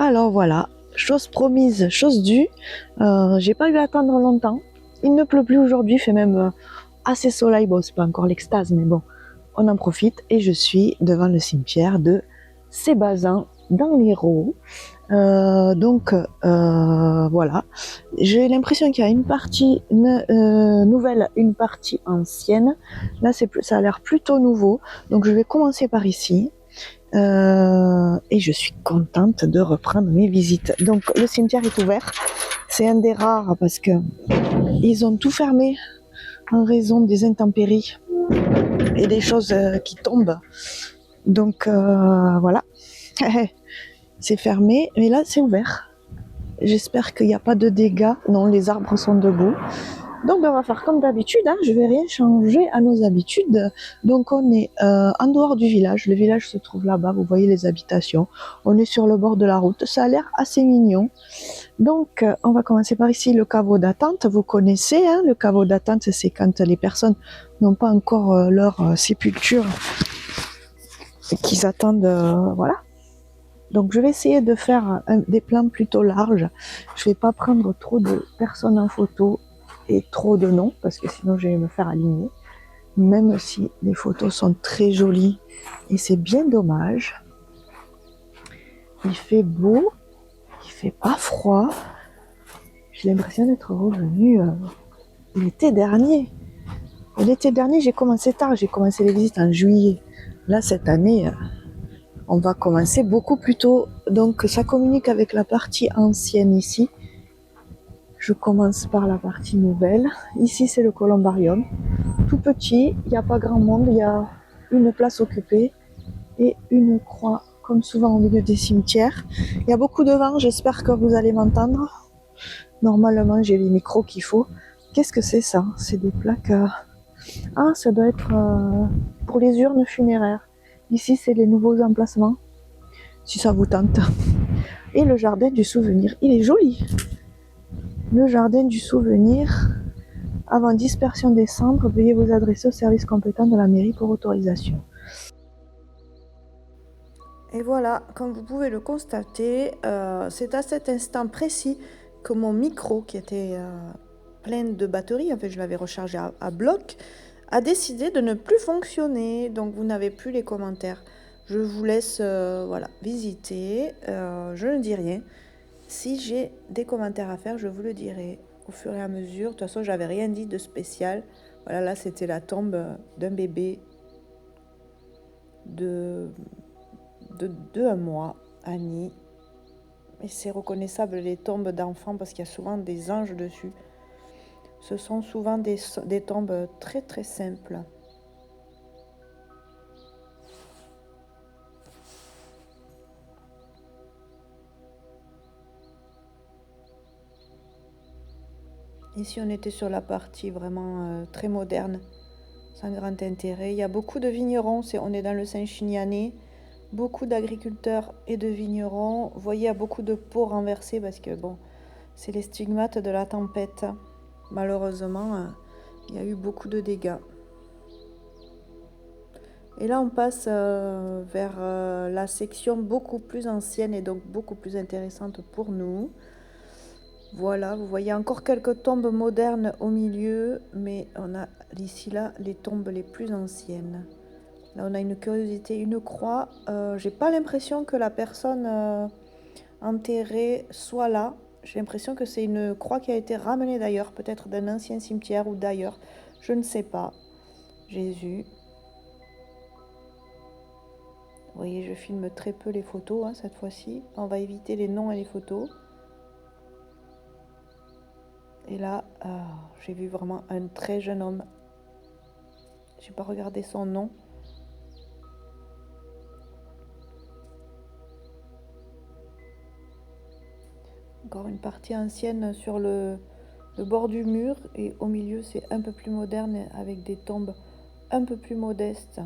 Alors voilà, chose promise, chose due. J'ai pas eu à attendre longtemps. Il ne pleut plus aujourd'hui, il fait même assez soleil. Bon, c'est pas encore l'extase, mais bon, on en profite. Et je suis devant le cimetière de Sébazan, dans l'Hérault. Voilà, j'ai l'impression qu'il y a une partie nouvelle, une partie ancienne. Là, ça a l'air plutôt nouveau. Donc, je vais commencer par ici. Et je suis contente de reprendre mes visites. Donc, le cimetière est ouvert. C'est un des rares parce que ils ont tout fermé en raison des intempéries et des choses qui tombent. Donc, voilà. C'est fermé, mais là, c'est ouvert. J'espère qu'il n'y a pas de dégâts. Non, les arbres sont debout. Donc, on va faire comme d'habitude. Je ne vais rien changer à nos habitudes. Donc, on est en dehors du village. Le village se trouve là-bas. Vous voyez les habitations. On est sur le bord de la route. Ça a l'air assez mignon. Donc, on va commencer par ici, le caveau d'attente. Vous connaissez, le caveau d'attente, c'est quand les personnes n'ont pas encore leur sépulture et qu'ils attendent, voilà. Donc, je vais essayer de faire des plans plutôt larges. Je ne vais pas prendre trop de personnes en photo et trop de noms, parce que sinon, je vais me faire aligner. Même si les photos sont très jolies, et c'est bien dommage. Il fait beau, il fait pas froid. J'ai l'impression d'être revenue l'été dernier. L'été dernier, j'ai commencé tard. J'ai commencé les visites en juillet. Là, cette année, on va commencer beaucoup plus tôt. Donc, ça communique avec la partie ancienne ici. Je commence par la partie nouvelle. Ici, c'est le columbarium. Tout petit, il n'y a pas grand monde. Il y a une place occupée et une croix, comme souvent au milieu des cimetières. Il y a beaucoup de vent. J'espère que vous allez m'entendre. Normalement, j'ai les micros qu'il faut. Qu'est-ce que c'est ça? C'est des plaques... Ah, ça doit être pour les urnes funéraires. Ici, c'est les nouveaux emplacements, si ça vous tente. Et le jardin du souvenir, il est joli. Le jardin du souvenir, avant dispersion des cendres, veuillez vous adresser au service compétent de la mairie pour autorisation. Et voilà, comme vous pouvez le constater, c'est à cet instant précis que mon micro, qui était plein de batterie, en fait je l'avais rechargé à bloc, a décidé de ne plus fonctionner. Donc vous n'avez plus les commentaires. Je vous laisse voilà, visiter. Je ne dis rien. Si j'ai des commentaires à faire, je vous le dirai au fur et à mesure. De toute façon, j'avais rien dit de spécial. Voilà, là, c'était la tombe d'un bébé de 1 mois, Annie. Et c'est reconnaissable, les tombes d'enfants, parce qu'il y a souvent des anges dessus. Ce sont souvent des tombes très très simples. Ici, on était sur la partie vraiment très moderne, sans grand intérêt. Il y a beaucoup de vignerons, on est dans le Saint-Chinianais. Beaucoup d'agriculteurs et de vignerons. Vous voyez, il y a beaucoup de pots renversés parce que, bon, c'est les stigmates de la tempête. Malheureusement, il y a eu beaucoup de dégâts. Et là, on passe vers la section beaucoup plus ancienne et donc beaucoup plus intéressante pour nous. Voilà, vous voyez encore quelques tombes modernes au milieu, mais on a ici là les tombes les plus anciennes. Là, on a une curiosité, une croix. J'ai pas l'impression que la personne enterrée soit là. J'ai l'impression que c'est une croix qui a été ramenée d'ailleurs, peut-être d'un ancien cimetière ou d'ailleurs. Je ne sais pas. Jésus. Vous voyez, je filme très peu les photos cette fois-ci. On va éviter les noms et les photos. Et là, j'ai vu vraiment un très jeune homme. Je n'ai pas regardé son nom. Encore une partie ancienne sur le bord du mur. Et au milieu, c'est un peu plus moderne avec des tombes un peu plus modestes.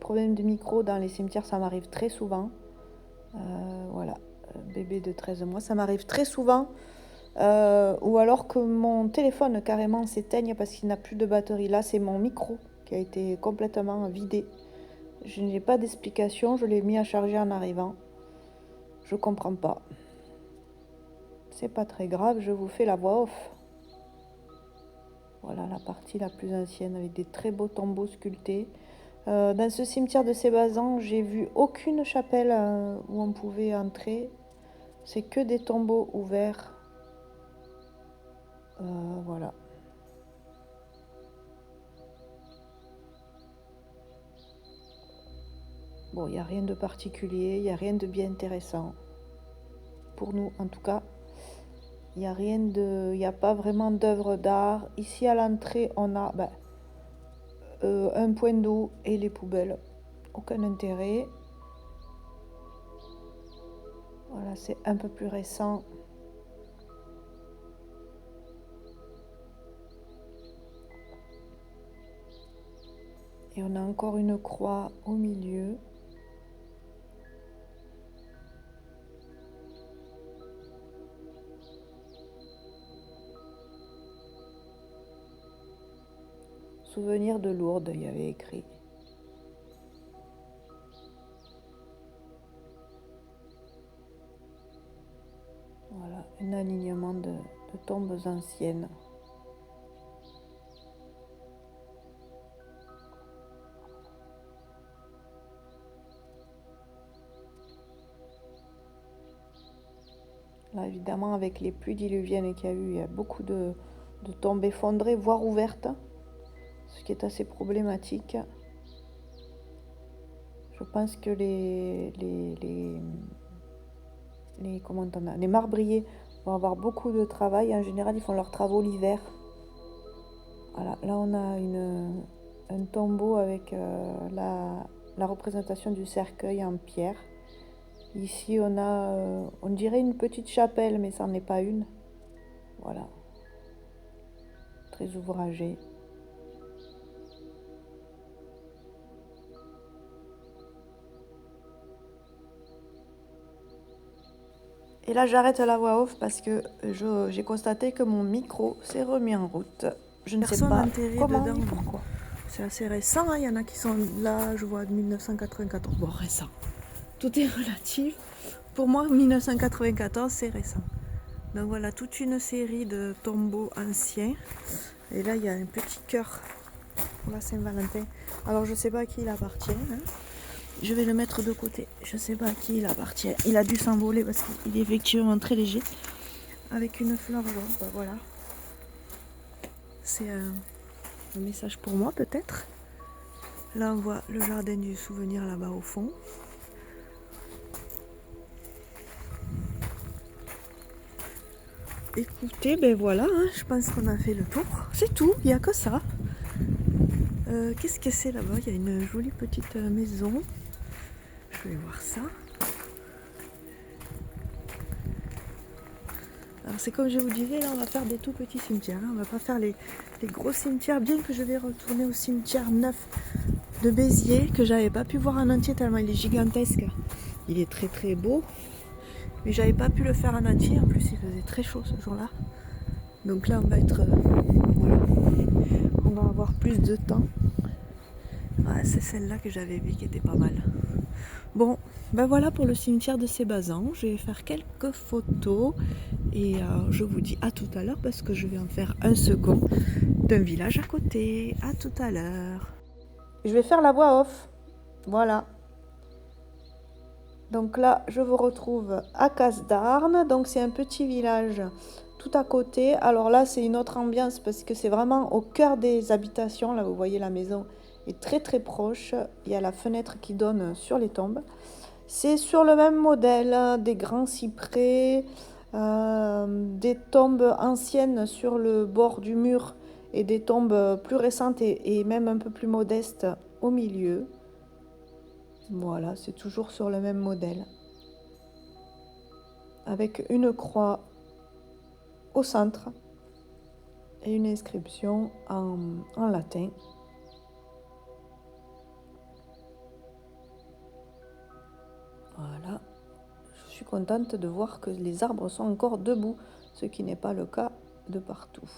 Problème de micro dans les cimetières, ça m'arrive très souvent. Voilà, bébé de 13 mois, ça m'arrive très souvent. Ou alors que mon téléphone carrément s'éteigne parce qu'il n'a plus de batterie. Là, c'est mon micro qui a été complètement vidé. Je n'ai pas d'explication, je l'ai mis à charger en arrivant. Je comprends pas. C'est pas très grave, je vous fais la voix off. Voilà la partie la plus ancienne avec des très beaux tombeaux sculptés. Dans ce cimetière de Sébazan, j'ai vu aucune chapelle où on pouvait entrer. C'est que des tombeaux ouverts. Voilà. Bon, il n'y a rien de particulier, il n'y a rien de bien intéressant. Pour nous, en tout cas. Il n'y a pas vraiment d'œuvre d'art. Ici, à l'entrée, on a un point d'eau et les poubelles. Aucun intérêt. Voilà, c'est un peu plus récent. Et on a encore une croix au milieu. Souvenir de Lourdes, il y avait écrit. Voilà, un alignement de tombes anciennes. Là, évidemment, avec les pluies diluviennes qu'il y a eu, il y a beaucoup de tombes effondrées, voire ouvertes, ce qui est assez problématique. Je pense que les marbriers vont avoir beaucoup de travail. En général, ils font leurs travaux l'hiver. Voilà, là on a un tombeau avec la représentation du cercueil en pierre. Ici on a, on dirait une petite chapelle, mais ça n'en est pas une. Voilà, très ouvragé. Et là j'arrête la voix off parce que j'ai constaté que mon micro s'est remis en route. Je ne sais pas comment ni pourquoi. C'est assez récent, hein. Il y en a qui sont là, je vois de 1994. Bon, récent. Tout est relatif. Pour moi, 1994, c'est récent. Donc voilà, toute une série de tombeaux anciens. Et là, il y a un petit cœur pour la Saint-Valentin. Alors, je ne sais pas à qui il appartient, hein. Je vais le mettre de côté. Je ne sais pas à qui il appartient. Il a dû s'envoler parce qu'il est effectivement très léger. Avec une fleur jaune, ben voilà. C'est un message pour moi, peut-être. Là, on voit le jardin du souvenir là-bas au fond. Écoutez, ben voilà, hein, je pense qu'on a fait le tour. C'est tout, il n'y a que ça. Qu'est-ce que c'est là-bas? Il y a une jolie petite maison. Je vais voir ça. Alors c'est comme je vous disais, là on va faire des tout petits cimetières. Hein. On va pas faire les gros cimetières, bien que je vais retourner au cimetière neuf de Béziers, que j'avais pas pu voir en entier tellement il est gigantesque. Il est très très beau. Mais j'avais pas pu le faire en entier, en plus il faisait très chaud ce jour-là. Donc là on va être... voilà. On va avoir plus de temps. Ouais, c'est celle-là que j'avais vue qui était pas mal. Bon, ben voilà pour le cimetière de Sébazan. Je vais faire quelques photos et je vous dis à tout à l'heure parce que je vais en faire un second d'un village à côté. À tout à l'heure. Je vais faire la voix off. Voilà. Donc là, je vous retrouve à Casdarnes. Donc c'est un petit village tout à côté. Alors là, c'est une autre ambiance parce que c'est vraiment au cœur des habitations. Là, vous voyez la maison est très très proche. Il y a la fenêtre qui donne sur les tombes. C'est sur le même modèle, des grands cyprès, des tombes anciennes sur le bord du mur et des tombes plus récentes et même un peu plus modestes au milieu. Voilà, c'est toujours sur le même modèle. Avec une croix au centre et une inscription en latin. Voilà. Je suis contente de voir que les arbres sont encore debout, ce qui n'est pas le cas de partout.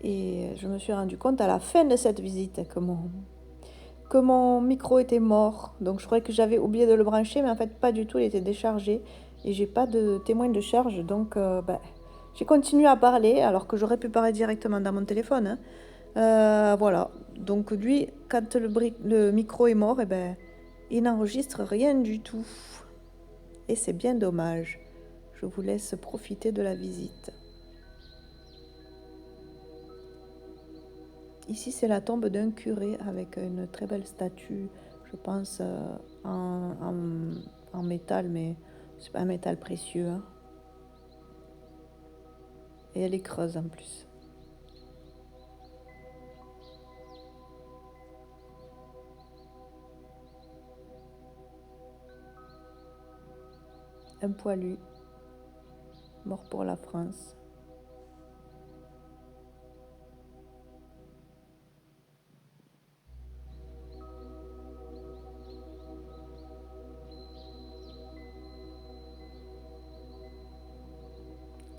Et je me suis rendu compte à la fin de cette visite que mon micro était mort. Donc je croyais que j'avais oublié de le brancher, mais en fait pas du tout, il était déchargé. Et j'ai pas de témoin de charge, donc j'ai continué à parler alors que j'aurais pu parler directement dans mon téléphone, hein. Voilà, donc lui, quand le micro est mort, il n'enregistre rien du tout. Et c'est bien dommage. Je vous laisse profiter de la visite. Ici, c'est la tombe d'un curé avec une très belle statue, je pense, en métal, mais c'est pas un métal précieux, hein. Et elle est creuse en plus. Un poilu, mort pour la France.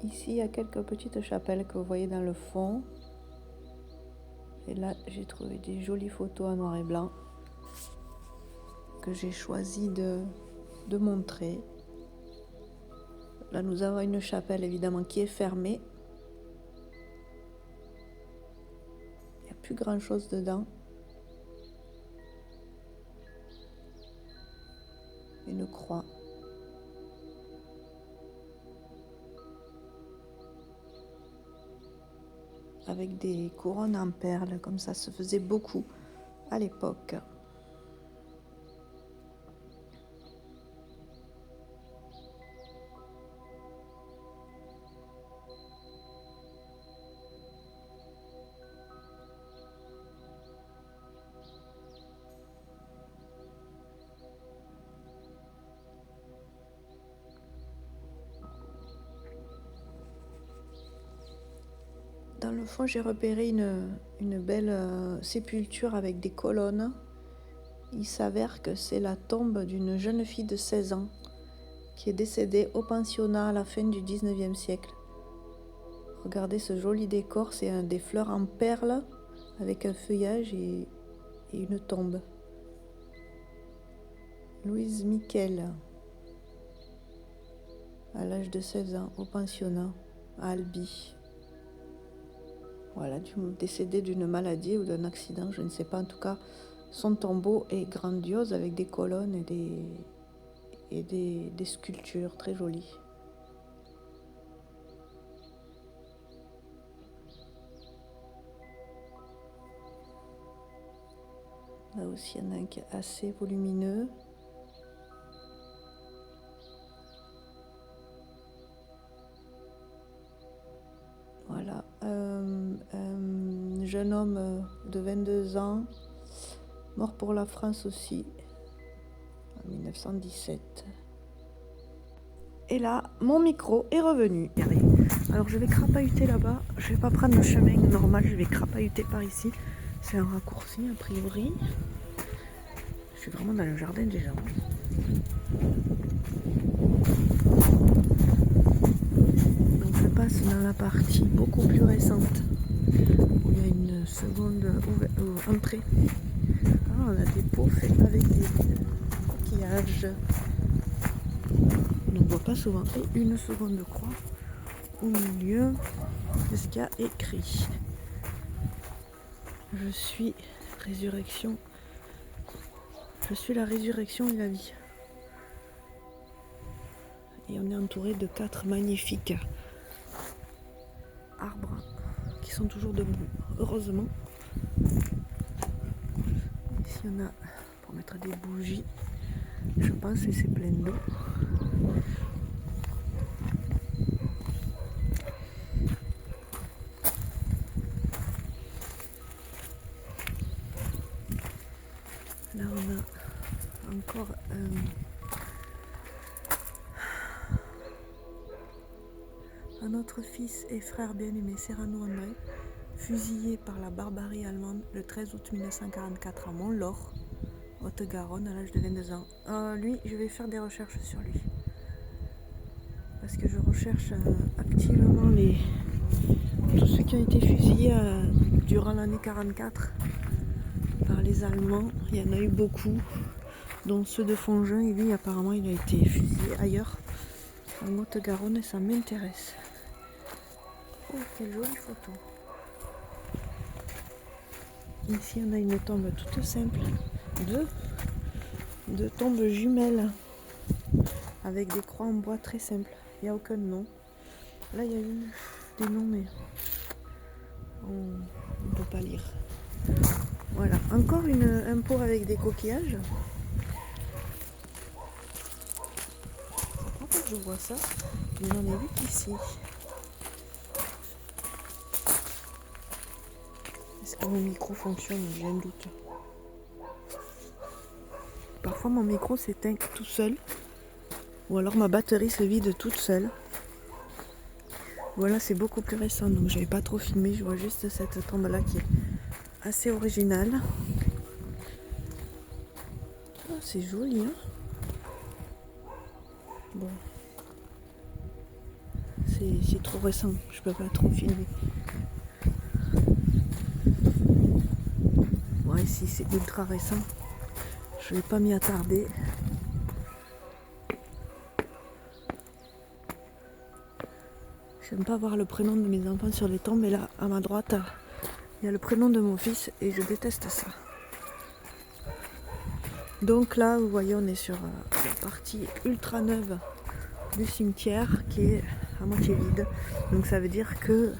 Ici, il y a quelques petites chapelles que vous voyez dans le fond. Et là, j'ai trouvé des jolies photos en noir et blanc que j'ai choisi de montrer. Là, nous avons une chapelle évidemment qui est fermée. Il n'y a plus grand chose dedans. Une croix. Avec des couronnes en perles, comme ça se faisait beaucoup à l'époque. Dans le fond, j'ai repéré une belle sépulture avec des colonnes. Il s'avère que c'est la tombe d'une jeune fille de 16 ans qui est décédée au pensionnat à la fin du 19e siècle. Regardez ce joli décor, c'est des fleurs en perles avec un feuillage et une tombe. Louise Miquel, à l'âge de 16 ans, au pensionnat à Albi. Voilà, décédée d'une maladie ou d'un accident, je ne sais pas. En tout cas, son tombeau est grandiose avec des colonnes et des sculptures très jolies. Là aussi, il y en a un qui est assez volumineux. Voilà, un jeune homme de 22 ans, mort pour la France aussi, en 1917. Et là, mon micro est revenu. Alors je vais crapahuter là-bas, je vais pas prendre le chemin normal, je vais crapahuter par ici. C'est un raccourci a priori. Je suis vraiment dans le jardin des gens. Donc je passe dans la partie beaucoup plus récente où il y a une seconde entrée. Ah, on a des pots faits avec des coquillages. On ne voit pas souvent. Et une seconde croix au milieu de ce qu'il y a écrit. Je suis résurrection. Je suis la résurrection et la vie. Et on est entouré de 4 magnifiques arbres qui sont toujours debout, heureusement. Ici on a pour mettre des bougies, je pense que c'est plein d'eau. Là on a encore un autre fils et frère bien-aimé, Serrano André, fusillé par la barbarie allemande le 13 août 1944 à Mont-Laur, Haute-Garonne, à l'âge de 22 ans. Lui, je vais faire des recherches sur lui. Parce que je recherche activement Tous ceux qui ont été fusillés durant l'année 44 par les Allemands, il y en a eu beaucoup, dont ceux de Fongin, et lui apparemment il a été fusillé ailleurs, en Haute-Garonne, et ça m'intéresse. Oh, quelle jolie photo. Ici on a une tombe toute simple, deux tombes jumelles, avec des croix en bois très simples, il n'y a aucun nom. Là il y a eu des noms mais on ne peut pas lire. Voilà, encore un pot avec des coquillages. En fait je vois ça, mais j'en ai vu qu'ici. Est-ce que mon micro fonctionne? J'ai un doute. Parfois mon micro s'éteint tout seul, ou alors ma batterie se vide toute seule. Voilà, c'est beaucoup plus récent, donc j'avais pas trop filmé, je vois juste cette tombe là qui est assez originale. Oh, c'est joli, hein. Bon, c'est trop récent, je peux pas trop filmer. Ouais, ici c'est ultra récent, je vais pas m'y attarder. J'aime pas voir le prénom de mes enfants sur les tombes, mais là, à ma droite, il y a le prénom de mon fils et je déteste ça. Donc là, vous voyez, on est sur la partie ultra neuve du cimetière qui est à moitié vide. Donc ça veut dire que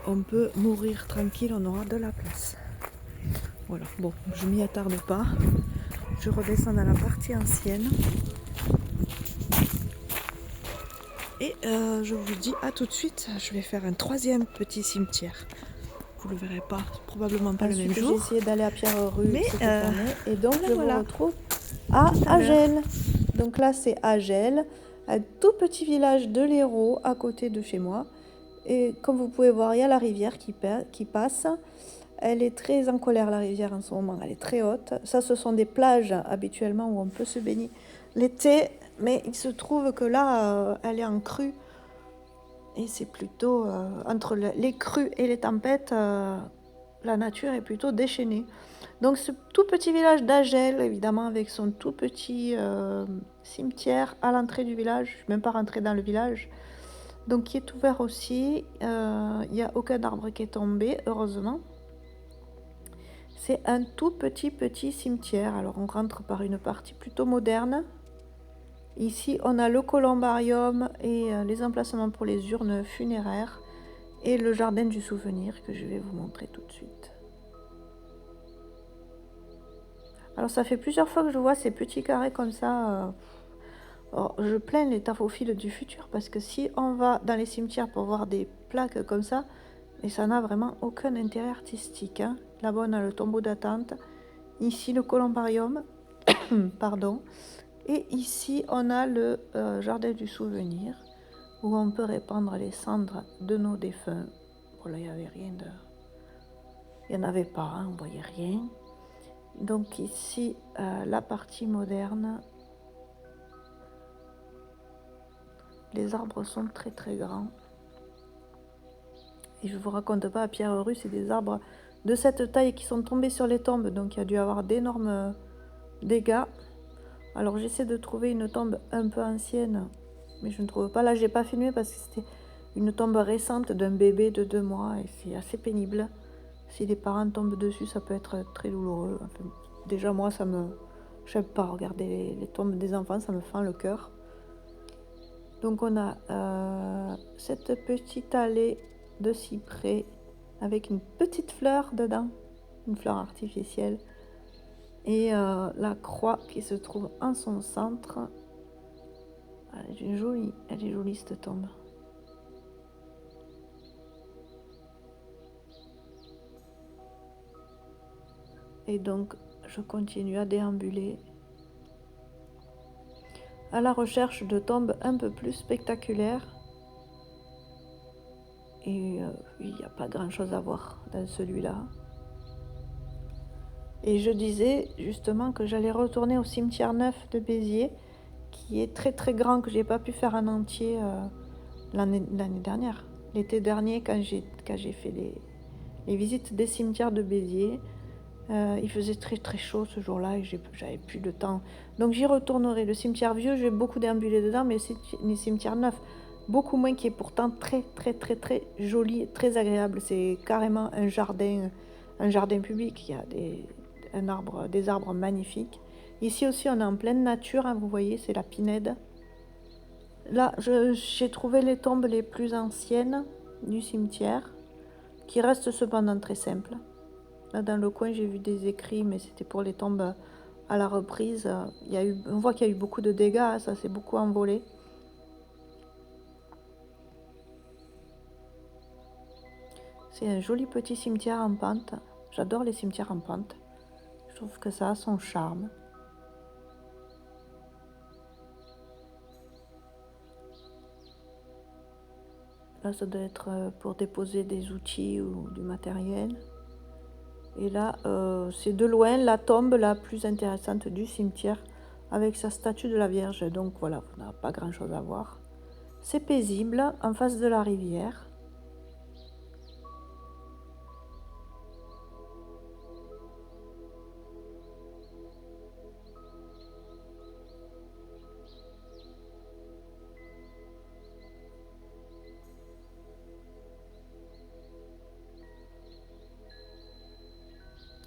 on peut mourir tranquille, on aura de la place. Voilà, bon, je m'y attarde pas. Je redescends dans la partie ancienne. Et je vous dis à tout de suite, je vais faire un troisième petit cimetière. Vous le verrez pas, probablement pas le même jour. J'ai essayé d'aller à Pierre-Rue, mais et donc je voilà. vous retrouve à Agel. Donc là c'est Agel, un tout petit village de l'Hérault à côté de chez moi. Et comme vous pouvez voir, il y a la rivière qui passe. Elle est très en colère, la rivière en ce moment, elle est très haute. Ça, ce sont des plages habituellement où on peut se baigner l'été, mais il se trouve que là, elle est en crue. Et c'est plutôt, entre les crues et les tempêtes, la nature est plutôt déchaînée. Donc ce tout petit village d'Agel, évidemment avec son tout petit cimetière à l'entrée du village, je ne suis même pas rentrée dans le village, donc qui est ouvert aussi, il n'y a aucun arbre qui est tombé, heureusement. C'est un tout petit cimetière, alors on rentre par une partie plutôt moderne. Ici on a le columbarium et les emplacements pour les urnes funéraires et le jardin du souvenir que je vais vous montrer tout de suite. Alors ça fait plusieurs fois que je vois ces petits carrés comme ça. Alors, je plains les tafophiles du futur parce que si on va dans les cimetières pour voir des plaques comme ça, et ça n'a vraiment aucun intérêt artistique, hein. Là-bas on a le tombeau d'attente, ici le columbarium, pardon, et ici on a le jardin du souvenir où on peut répandre les cendres de nos défunts. Bon là il n'y avait rien de... Il n'y en avait pas, hein, on ne voyait rien. Donc ici la partie moderne. Les arbres sont très grands. Et je ne vous raconte pas, à Pierre-Rue, c'est des arbres de cette taille qui sont tombés sur les tombes. Donc il y a dû avoir d'énormes dégâts. Alors j'essaie de trouver une tombe un peu ancienne, mais je ne trouve pas. Là, je n'ai pas filmé parce que c'était une tombe récente d'un bébé de 2 mois. Et c'est assez pénible. Si les parents tombent dessus, ça peut être très douloureux. Enfin, déjà, moi, ça me... Je n'aime pas regarder les tombes des enfants, ça me fend le cœur. Donc on a cette petite allée de cyprès avec une petite fleur dedans, une fleur artificielle, et la croix qui se trouve en son centre. Elle est jolie cette tombe. Et donc je continue à déambuler à la recherche de tombes un peu plus spectaculaires. Et il n'y a pas grand chose à voir dans celui-là. Et je disais justement que j'allais retourner au cimetière neuf de Béziers, qui est très grand, que je n'ai pas pu faire en entier l'année dernière. l'été dernier quand j'ai fait les visites des cimetières de Béziers. Il faisait très très chaud ce jour-là et j'avais plus de temps. Donc j'y retournerai. Le cimetière vieux, j'ai beaucoup déambulé dedans, mais c'est les cimetières neufs, beaucoup moins, qui est pourtant très très très très joli, très agréable. C'est carrément un jardin public. Il y a des arbres magnifiques. Ici aussi, on est en pleine nature, hein, vous voyez, c'est la pinède. Là, j'ai trouvé les tombes les plus anciennes du cimetière, qui restent cependant très simples. Là, dans le coin, j'ai vu des écrits, mais c'était pour les tombes à la reprise. On voit qu'il y a eu beaucoup de dégâts, hein, ça s'est beaucoup envolé. C'est un joli petit cimetière en pente. J'adore les cimetières en pente. Je trouve que ça a son charme. Là, ça doit être pour déposer des outils ou du matériel. Et là, c'est de loin la tombe la plus intéressante du cimetière, avec sa statue de la Vierge. Donc voilà, on n'a pas grand-chose à voir. C'est paisible, en face de la rivière.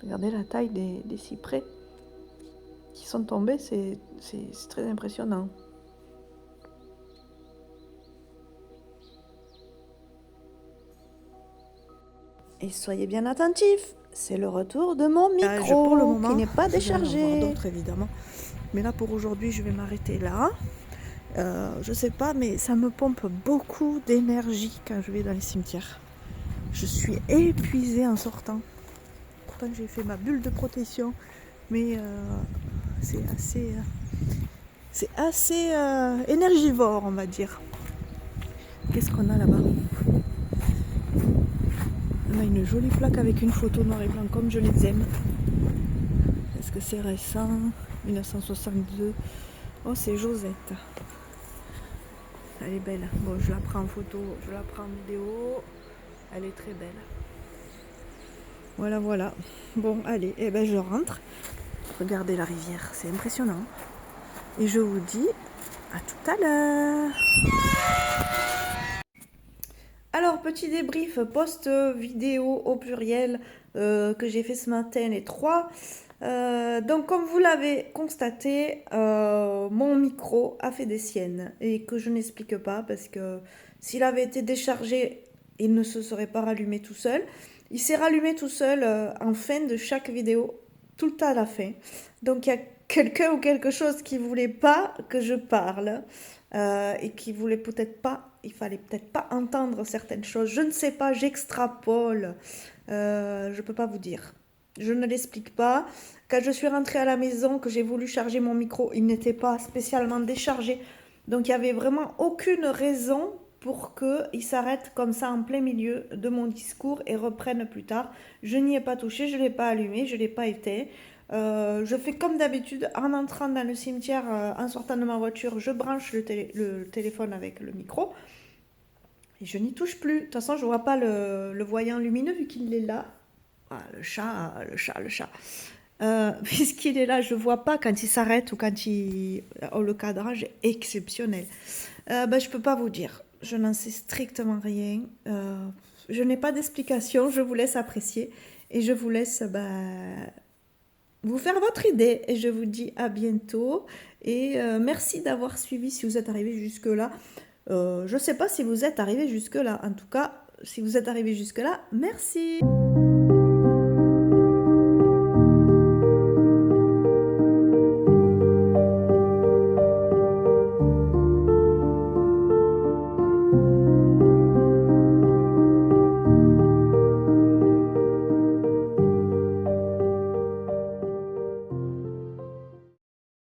Regardez la taille des cyprès qui sont tombés, c'est très impressionnant. Et soyez bien attentifs, c'est le retour de mon micro pour le moment, qui n'est pas je vais en déchargé. avoir d'autres évidemment. Mais là pour aujourd'hui, je vais m'arrêter là. Je sais pas, mais ça me pompe beaucoup d'énergie quand je vais dans les cimetières. Je suis épuisée en sortant. Pourtant j'ai fait ma bulle de protection, mais c'est assez énergivore, on va dire. Qu'est-ce qu'on a là-bas? On a une jolie plaque avec une photo noir et blanc comme je les aime. Est-ce que c'est récent? 1962. Oh, c'est Josette. Elle est belle. Bon, je la prends en photo, je la prends en vidéo. Elle est très belle. Voilà, voilà. Bon, allez, eh ben, je rentre. Regardez la rivière, c'est impressionnant. Et je vous dis à tout à l'heure. Alors, petit débrief post-vidéo au pluriel que j'ai fait ce matin, les 3. Donc, comme vous l'avez constaté, mon micro a fait des siennes et que je n'explique pas parce que s'il avait été déchargé, il ne se serait pas rallumé tout seul. Il s'est rallumé tout seul en fin de chaque vidéo, tout le temps à la fin. Donc, il y a quelqu'un ou quelque chose qui voulait pas que je parle et qui voulait peut-être pas, il fallait peut-être pas entendre certaines choses. Je ne sais pas, j'extrapole. Je peux pas vous dire. Je ne l'explique pas. Quand je suis rentrée à la maison, que j'ai voulu charger mon micro, il n'était pas spécialement déchargé. Donc il n'y avait vraiment aucune raison pour qu'il s'arrête comme ça en plein milieu de mon discours et reprenne plus tard. Je n'y ai pas touché, je ne l'ai pas allumé, je ne l'ai pas éteint. Je fais comme d'habitude, en entrant dans le cimetière, en sortant de ma voiture, je branche le téléphone avec le micro. Et je n'y touche plus. De toute façon, je ne vois pas le voyant lumineux vu qu'il est là. Ah, le chat. Puisqu'il est là, je ne vois pas quand il s'arrête ou quand il... Oh, le cadrage est exceptionnel. Je ne peux pas vous dire. Je n'en sais strictement rien. Je n'ai pas d'explication. Je vous laisse apprécier. Et je vous laisse vous faire votre idée. Et je vous dis à bientôt. Et merci d'avoir suivi si vous êtes arrivé jusque-là. Je ne sais pas si vous êtes arrivé jusque-là. En tout cas, si vous êtes arrivé jusque-là, merci.